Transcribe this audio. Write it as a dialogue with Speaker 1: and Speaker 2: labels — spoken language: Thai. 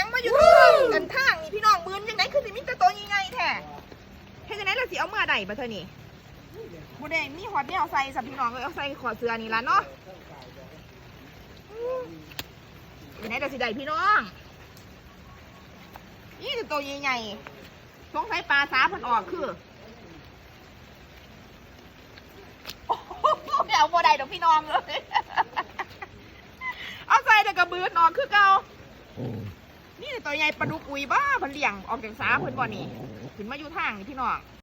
Speaker 1: ยังมาอยู่ที่กันทางนี่พี่น้องมืนยังไงคือสิมิตรโตยังไงแท้เฮ็ดจังได๋ล่ะสิเอาเมื่อใดบ่เธอนี่บ่ได้มีฮอดแนวใส่สับพี่น้องเอาใส่ขอเสื้อนี่ล่ะเนาะจังได๋ล่ะสิได้พี่น้องนี่คือโตใหญ่ๆสงสัยปลาสาเพิ่นออกคือเอาบ่ได้ดอกพี่น้องเลยเอาใส่แต่กระบือนออกคือเก่านี่ตัวใหญ่ปลาดุกอุยบ้าเพิ่นเลี้ยงออกจากสาเพิ่นบ่นี่ขึ้นมาอยู่ทางนี่พี่น้อง